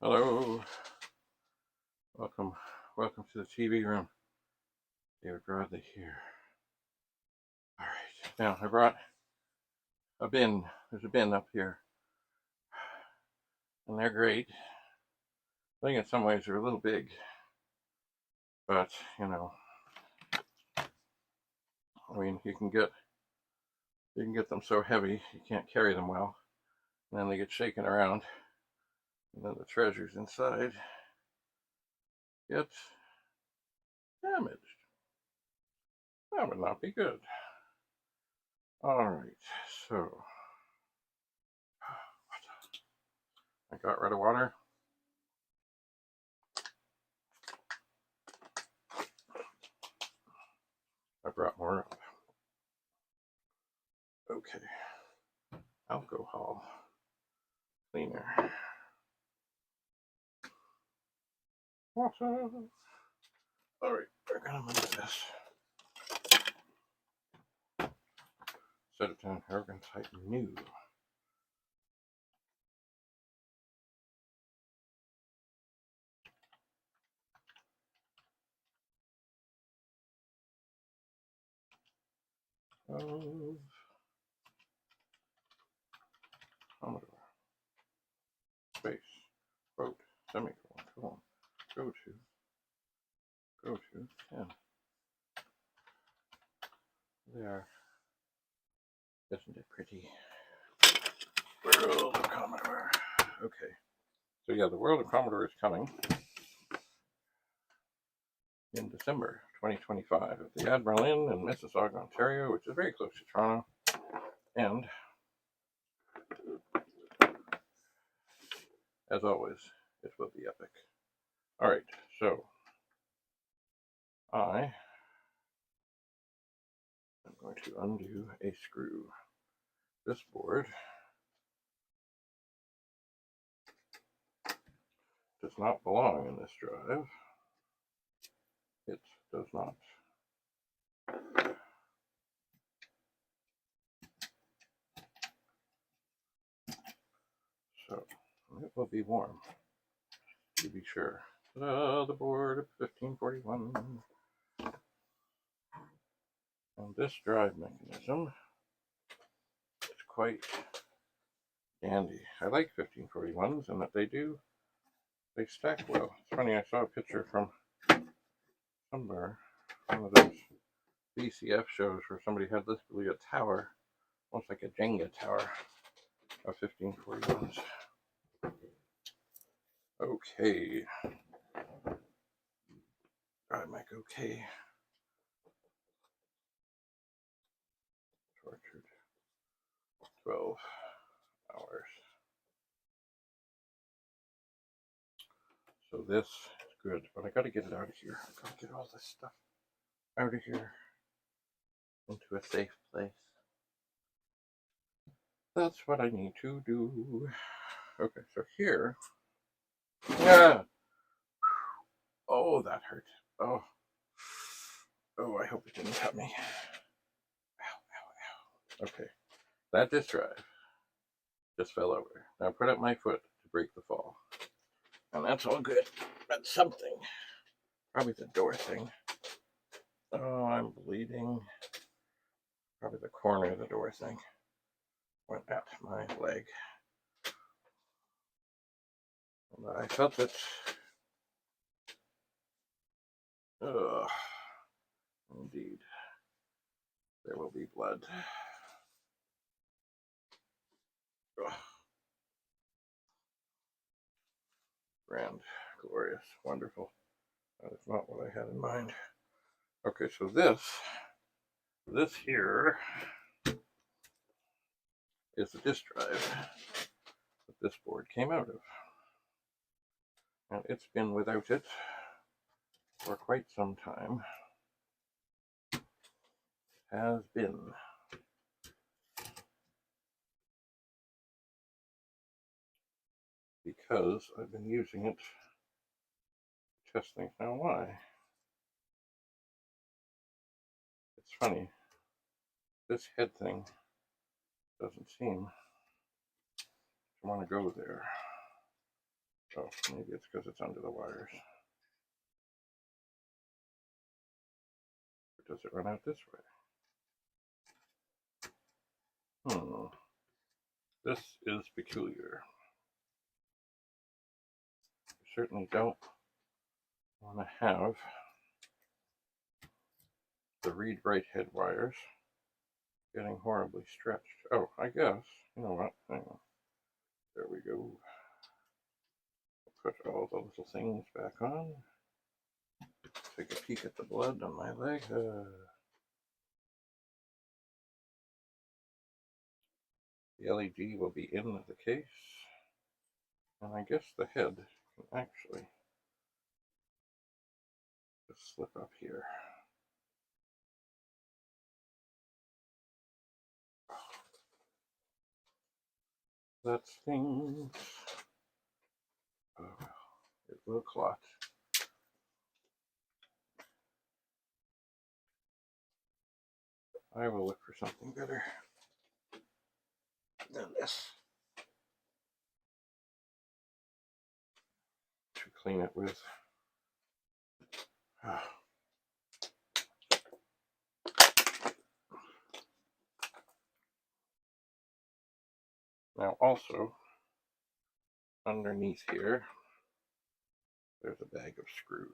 Hello, welcome to the TV room. David Bradley here. All right, now I brought a bin. There's a bin up here, and they're great. I think in some ways they're a little big, but you know, I mean, you can get them so heavy you can't carry them well, and then they get shaken around, and then the treasures inside get damaged. That would not be good. All right, so I got rid of water. I brought more up. Okay, alcohol cleaner. Water. All right, we're gonna move this. Set it down here. We're gonna type new. Of Commodore space quote semicolon colon go to 10. There, isn't it pretty? World of Commodore. Okay, so yeah, the World of Commodore is coming in December 2025 at the Admiral Inn in Mississauga, Ontario, which is very close to Toronto, and as always, it will be epic. All right, so I am going to undo a screw. This board does not belong in this drive. It does not. So it will be warm, to be sure. The board of 1541. And this drive mechanism is quite dandy. I like 1541s and that they stack well. It's funny, I saw a picture from somewhere, one of those BCF shows where somebody had literally a tower, almost like a Jenga tower of 1541s. Okay. Drive mic okay. Tortured 12 hours. So this is good, but I gotta get it out of here. I gotta get all this stuff out of here into a safe place. That's what I need to do. Okay, so here. Yeah. Oh, that hurt. Oh. Oh, I hope it didn't cut me. Ow, ow, ow. Okay, that disk drive just fell over. Now I put up my foot to break the fall. And that's all good. That's something. Probably the door thing. Oh, I'm bleeding. Probably the corner of the door thing went at my leg. And I felt it. Ugh. Indeed. There will be blood. Ugh. Grand, glorious, wonderful. That is not what I had in mind. Okay, so this here is the disk drive that this board came out of. And it's been without it for quite some time. It has been. Because I've been using it to test things. Now why? It's funny. This head thing doesn't seem to want to go there. Oh, maybe it's because it's under the wires. Or does it run out this way? This is peculiar. You certainly don't want to have the read-write head wires getting horribly stretched. Oh, I guess, you know what, hang on. There we go. Put all the little things back on. Take a peek at the blood on my leg. The LED will be in the case. And I guess the head can actually just slip up here. That stings. Oh, it will clot. I will look for something better than this to clean it with. Now also, underneath here, there's a bag of screws.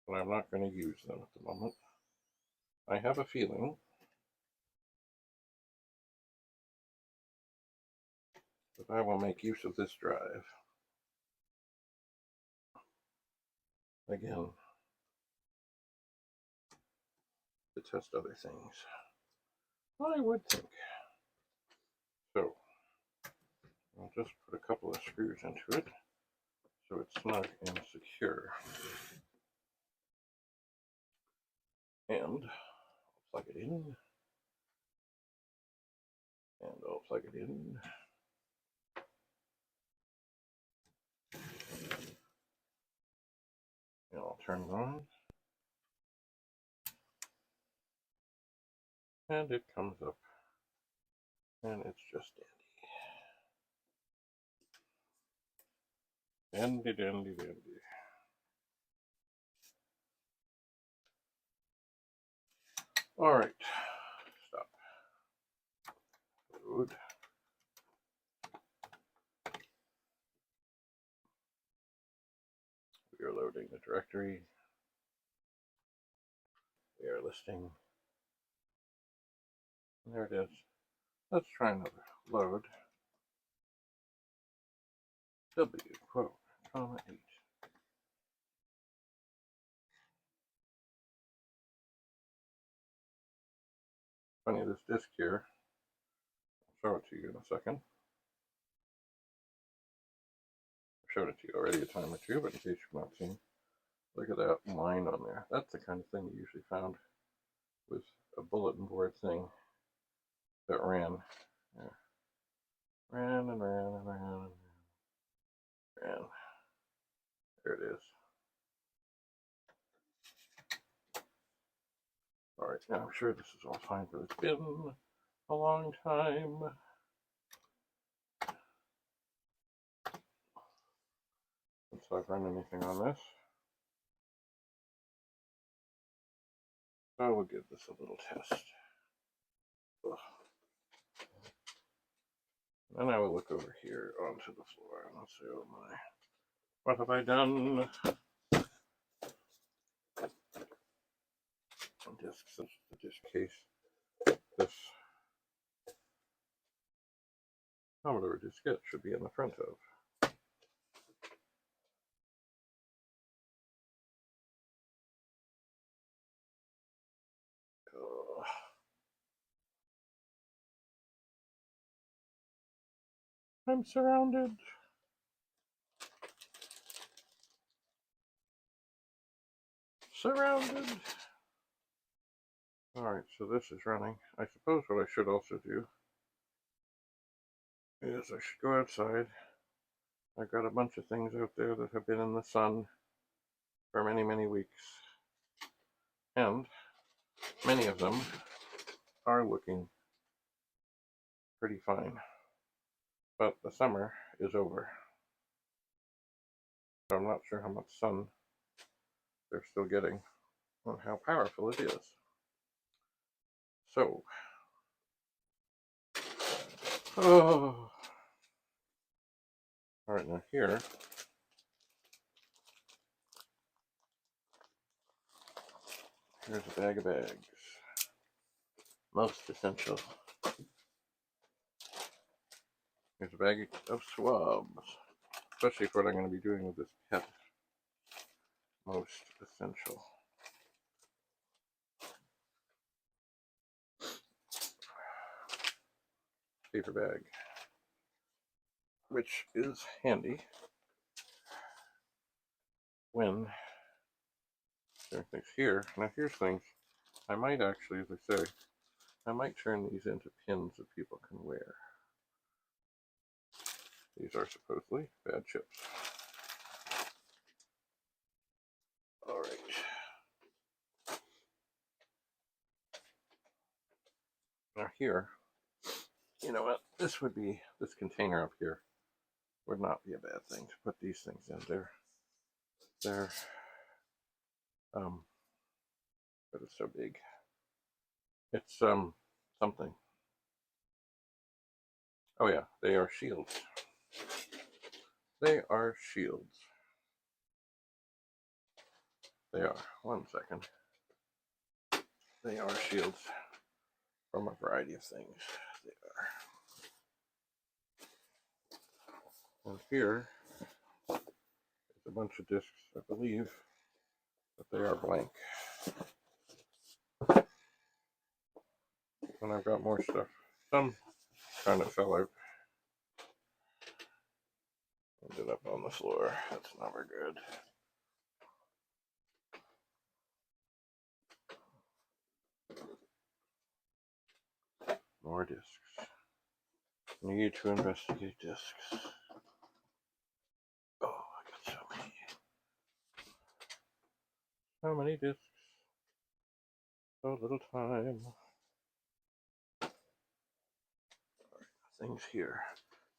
But I'm not going to use them at the moment. I have a feeling that I will make use of this drive again to test other things. I would think. So, I'll just put a couple of screws into it so it's snug and secure. And I'll plug it in. And I'll plug it in. And I'll turn it on. And it comes up. And it's just dandy. Dandy, dandy, dandy. All right. Stop. Load. We are loading the directory. We are listing. There it is. Let's try another. Load. W, quote, comma 8. Funny, this disk here, I'll show it to you in a second. I've showed it to you already a time or two, but in case you've not seen, look at that line on there. That's the kind of thing you usually found with a bulletin board thing that ran. Yeah. Ran and ran and ran and ran. There it is. All right, now I'm sure this is all fine, but it's been a long time. Since I've run anything on this. So we'll give this a little test. Ugh. Then I will look over here onto the floor and I'll say, oh my, what have I done? Discs, the disc case. This Commodore diskette should be in the front of. I'm surrounded. Surrounded. Alright, so this is running. I suppose what I should also do is I should go outside. I've got a bunch of things out there that have been in the sun for many, many weeks. And many of them are looking pretty fine. but the summer is over. So I'm not sure how much sun they're still getting and how powerful it is. So, oh, all right, now here's a bag of bags. Most essential. Here's a bag of swabs, especially for what I'm going to be doing with this pet. Most essential. Paper bag, which is handy when everything's here. Now here's things I might actually, as I say, I might turn these into pins that people can wear. These are supposedly bad chips. All right. Now here, you know what? This container up here would not be a bad thing to put these things in there. They're, but it's so big. It's, something. Oh yeah, they are shields. They are shields. They are. 1 second. They are shields from a variety of things. They are. And here is a bunch of discs, I believe, but they are blank. And I've got more stuff. Some kind of fell out. Ended up on the floor. That's never good. More discs. Need to investigate discs. Oh, I got so many. So many discs. So little time. Things here.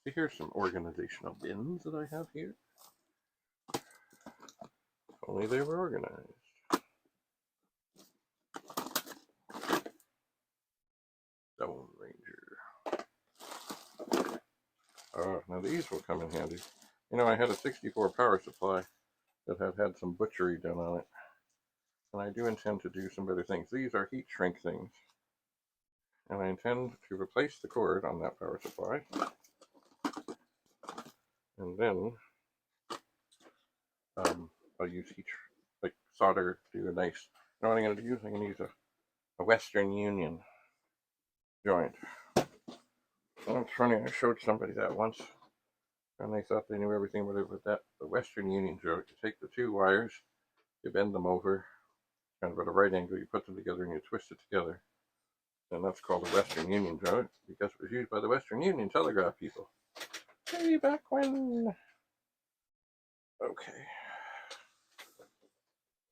So here's some organizational bins that I have here. If only they were organized. Stone Ranger. Now these will come in handy. You know, I had a 64 power supply that had some butchery done on it. And I do intend to do some better things. These are heat shrink things. And I intend to replace the cord on that power supply. And then I'll use heat, like solder, do a nice, you know what I'm going to use? I'm going to use a Western Union joint. And it's funny, I showed somebody that once, and they thought they knew everything about it, but the Western Union joint, you take the two wires, you bend them over, kind of at a right angle, you put them together and you twist it together. And that's called a Western Union joint, because it was used by the Western Union telegraph people. Way back when. Okay.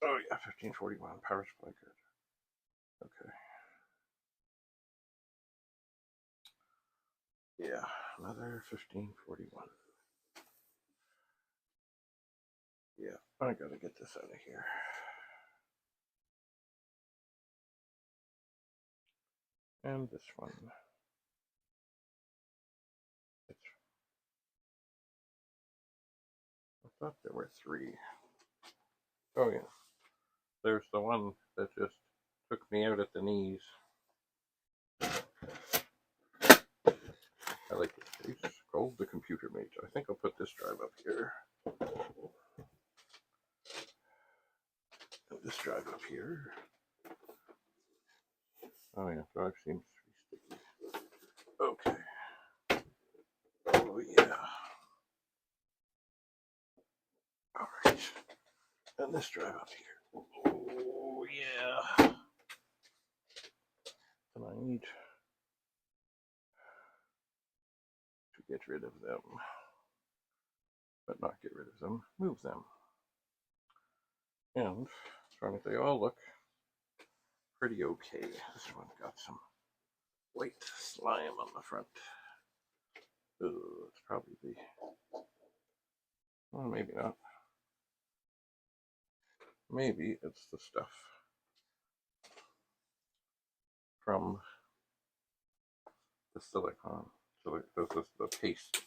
Oh yeah, 1541, power supply good. Okay. Yeah, another 1541. Yeah, I gotta get this out of here. And this one. I thought there were 3. Oh yeah. There's the one that just took me out at the knees. I like this case. Called the computer mate. I think I'll put this drive up here. And this drive up here. Oh yeah, drive seems to be sticky. Okay. Oh yeah. Alright. And this drive up here. Oh yeah. And I need to get rid of them. But not get rid of them, move them. And trying to, they all look pretty okay. This one got some white slime on the front. it's probably the, well, maybe not. Maybe it's the stuff from the silicon. So this is the paste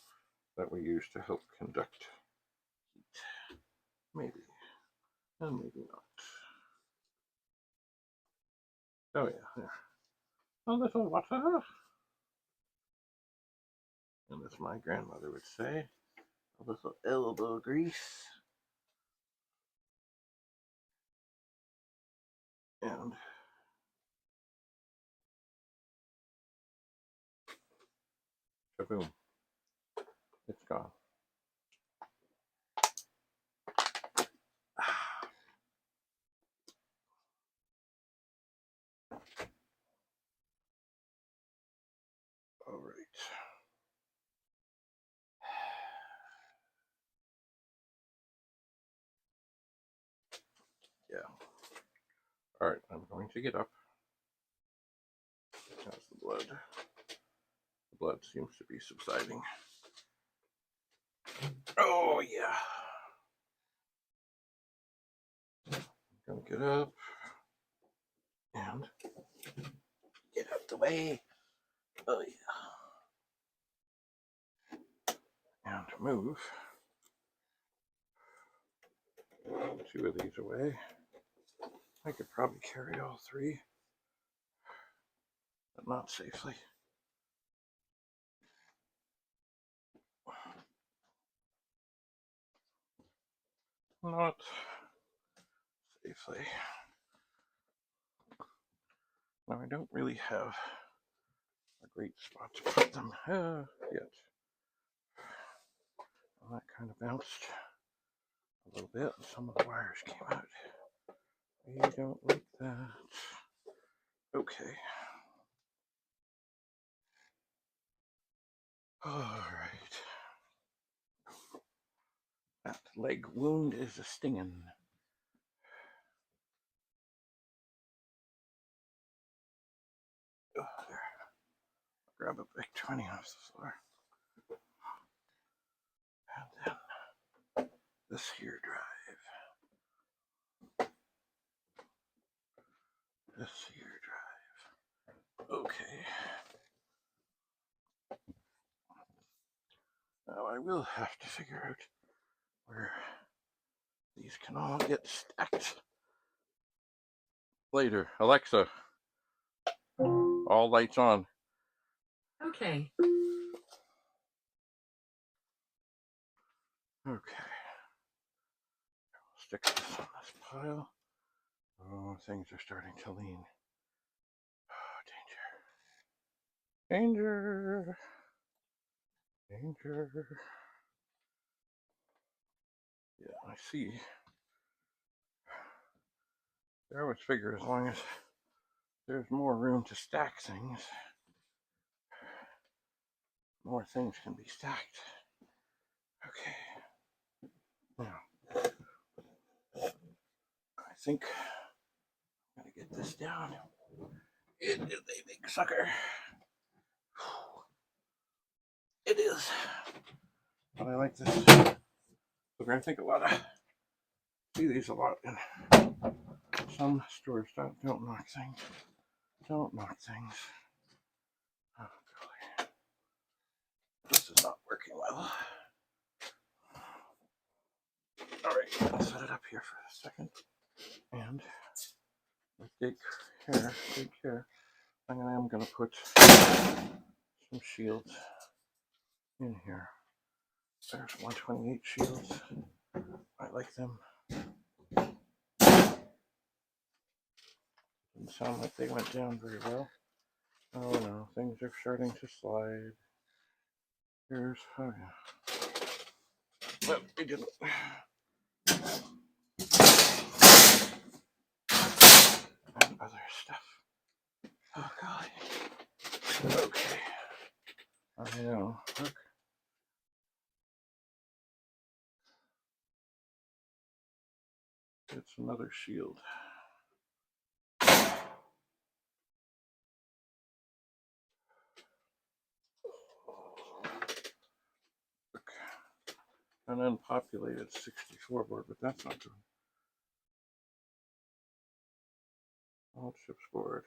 that we use to help conduct heat. Maybe. And maybe not. Oh yeah, yeah. A little water. And as my grandmother would say, a little elbow grease. And kaboom. It's gone. All right. Yeah. All right, I'm going to get up. That's the blood. The blood seems to be subsiding. Oh, yeah. I'm going to get up and get out the way. Oh, yeah. And move 2 of these away. I could probably carry all 3, but not safely. Not safely. Now, I don't really have a great spot to put them yet. Well, that kind of bounced a little bit, and some of the wires came out. We don't like that. Okay. All right. That leg wound is a stinging. Oh, there. Grab a Vic-20 off the floor. And then this here drive. This here drive. Okay. Now I will have to figure out where these can all get stacked later. Alexa, all lights on. Okay. Okay. Stick this on this pile. Oh, things are starting to lean. Oh, danger. Danger. Danger. Yeah, I see. I always figure as long as there's more room to stack things, more things can be stacked. Okay. Now, I think I'm going to get this down. It is a big sucker. It is. But I like this. Look, I think a lot of, see these a lot in some stores. Don't knock things. Don't knock things. Oh, golly. This is not working well. All right, I'll set it up here for a second. And with good care, I'm going to put some shields in here. There's 128 shields. I like them. Didn't sound like they went down very well. Oh no, things are starting to slide. Here's, oh yeah. No, they didn't. And other stuff. Oh golly. Okay. I know. Look. It's another shield. an unpopulated 64 board, but that's not good. All chips board.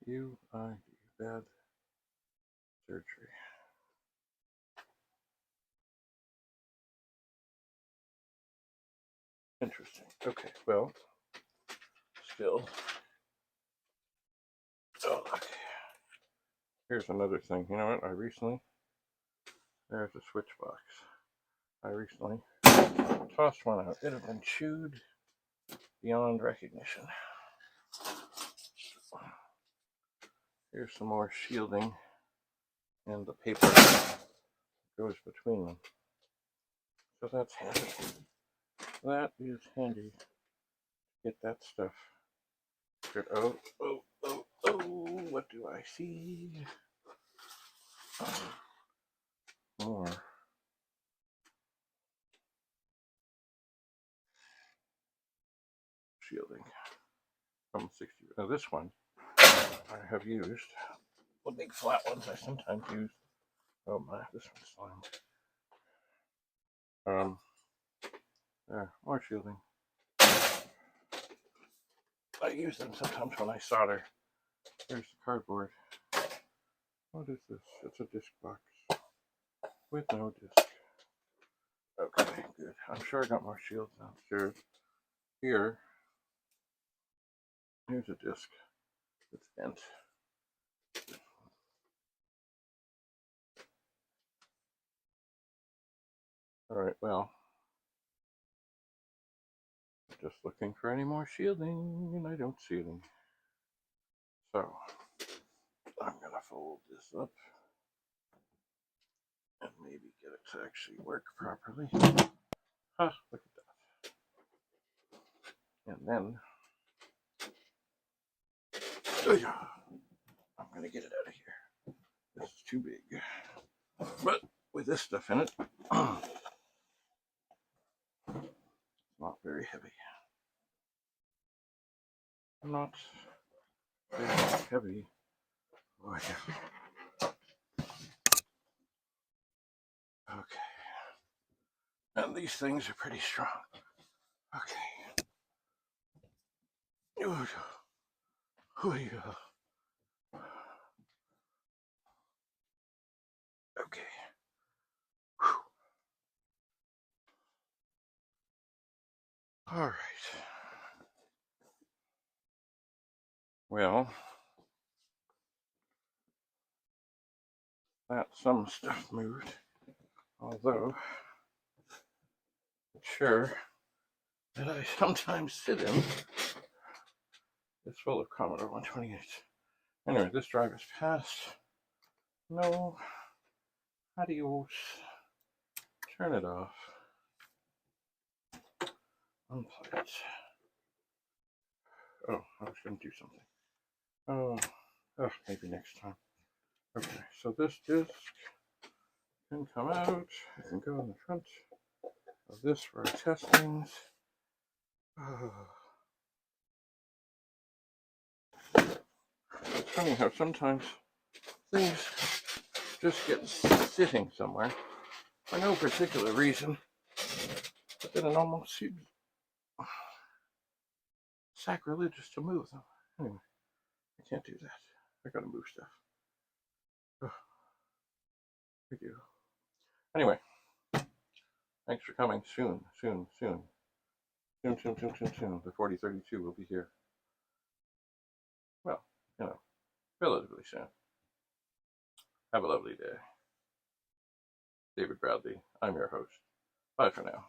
UID, bad surgery. Interesting. Okay, well, still. Oh, okay. Here's another thing. You know what? There's a switch box. I recently tossed one out. It had been chewed beyond recognition. Here's some more shielding, and the paper goes between them. So that's handy. That is handy. Get that stuff. Good. Oh, what do I see? More shielding from 60. Now this one I have used. The big flat ones I sometimes use. Oh my, this one's slimed. There, more shielding. I use them sometimes when I solder. Here's the cardboard. What is this? It's a disc box with no disc. Okay, good. I'm sure I got more shields downstairs. Here's a disc. It's bent. Alright, well, just looking for any more shielding, and I don't see any. So, I'm going to fold this up and maybe get it to actually work properly. Huh, look at that. And then, I'm going to get it out of here. This is too big. But with this stuff in it, it's not very heavy. Not very heavy. Oh, yeah. Okay. And these things are pretty strong. Okay. Okay. All right. Well, that some stuff moved, although the chair that I sometimes sit in is full of Commodore 128. Anyway, this drive is passed. No. Adios. Turn it off. Unplug it. Oh, I was going to do something. Oh, maybe next time. Okay, so this disc can come out. It can go in the front of this for our testings. It's funny how sometimes things just get sitting somewhere for no particular reason, but then it almost seems sacrilegious to move them. Anyway, I can't do that. I gotta move stuff. I do. Anyway, thanks for coming. Soon. The 4032 will be here. Well, relatively soon. Have a lovely day. David Bradley, I'm your host. Bye for now.